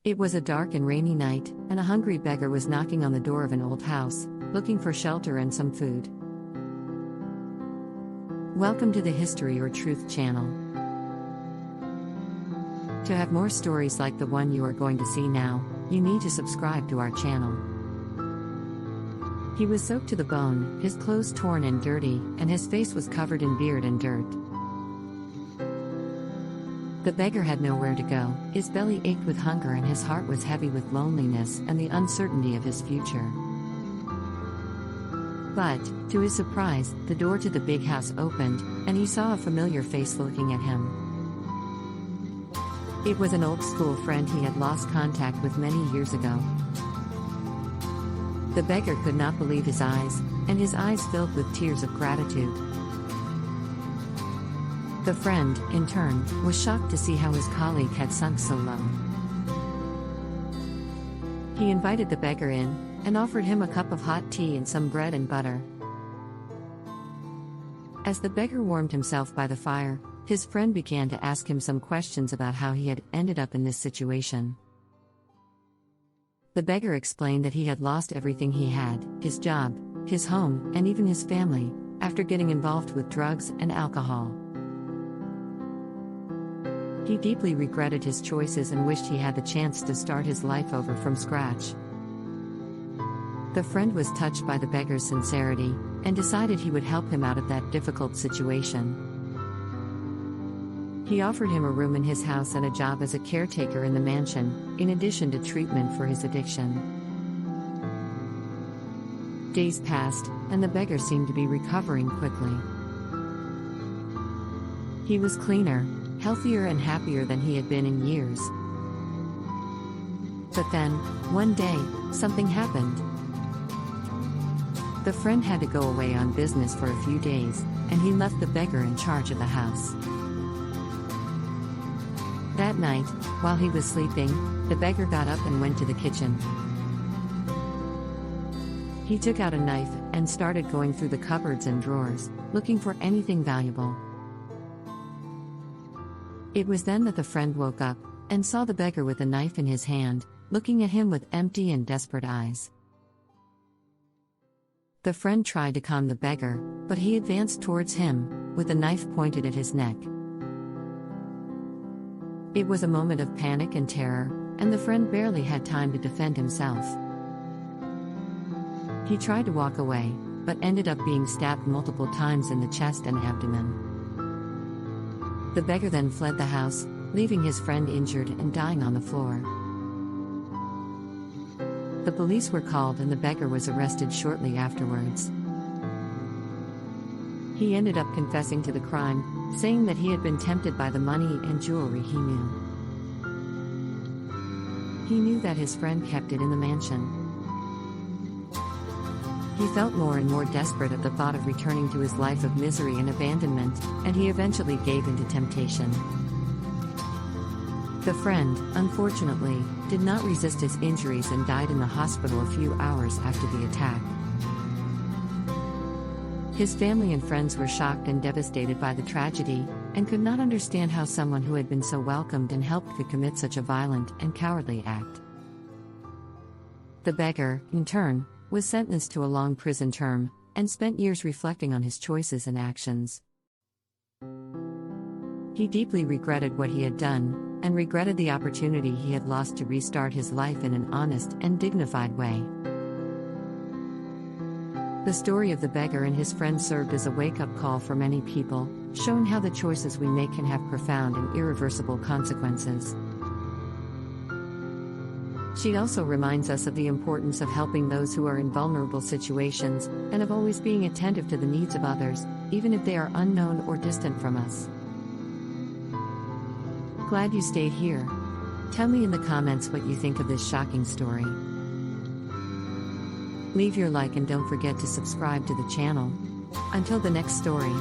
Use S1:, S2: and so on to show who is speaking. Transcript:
S1: It was a dark and rainy night, and a hungry beggar was knocking on the door of an old house, looking for shelter and some food. Welcome to the History or Truth channel. To have more stories like the one you are going to see now, you need to subscribe to our channel. He was soaked to the bone, his clothes torn and dirty, and his face was covered in beard and dirt. The beggar had nowhere to go, his belly ached with hunger and his heart was heavy with loneliness and the uncertainty of his future. But, to his surprise, the door to the big house opened, and he saw a familiar face looking at him. It was an old school friend he had lost contact with many years ago. The beggar could not believe his eyes, and his eyes filled with tears of gratitude. The friend, in turn, was shocked to see how his colleague had sunk so low. He invited the beggar in, and offered him a cup of hot tea and some bread and butter. As the beggar warmed himself by the fire, his friend began to ask him some questions about how he had ended up in this situation. The beggar explained that he had lost everything he had, his job, his home, and even his family, after getting involved with drugs and alcohol. He deeply regretted his choices and wished he had the chance to start his life over from scratch. The friend was touched by the beggar's sincerity, and decided he would help him out of that difficult situation. He offered him a room in his house and a job as a caretaker in the mansion, in addition to treatment for his addiction. Days passed, and the beggar seemed to be recovering quickly. He was cleaner, healthier and happier than he had been in years. But then, one day, something happened. The friend had to go away on business for a few days, and he left the beggar in charge of the house. That night, while he was sleeping, the beggar got up and went to the kitchen. He took out a knife and started going through the cupboards and drawers, looking for anything valuable. It was then that the friend woke up, and saw the beggar with a knife in his hand, looking at him with empty and desperate eyes. The friend tried to calm the beggar, but he advanced towards him, with the knife pointed at his neck. It was a moment of panic and terror, and the friend barely had time to defend himself. He tried to walk away, but ended up being stabbed multiple times in the chest and abdomen. The beggar then fled the house, leaving his friend injured and dying on the floor. The police were called and the beggar was arrested shortly afterwards. He ended up confessing to the crime, saying that he had been tempted by the money and jewelry he knew. He knew that his friend kept it in the mansion. He felt more and more desperate at the thought of returning to his life of misery and abandonment, and he eventually gave in to temptation. The friend, unfortunately, did not resist his injuries and died in the hospital a few hours after the attack. His family and friends were shocked and devastated by the tragedy, and could not understand how someone who had been so welcomed and helped could commit such a violent and cowardly act. The beggar, in turn, was sentenced to a long prison term, and spent years reflecting on his choices and actions. He deeply regretted what he had done, and regretted the opportunity he had lost to restart his life in an honest and dignified way. The story of the beggar and his friend served as a wake-up call for many people, showing how the choices we make can have profound and irreversible consequences. She also reminds us of the importance of helping those who are in vulnerable situations, and of always being attentive to the needs of others, even if they are unknown or distant from us. Glad you stayed here. Tell me in the comments what you think of this shocking story. Leave your like and don't forget to subscribe to the channel. Until the next story.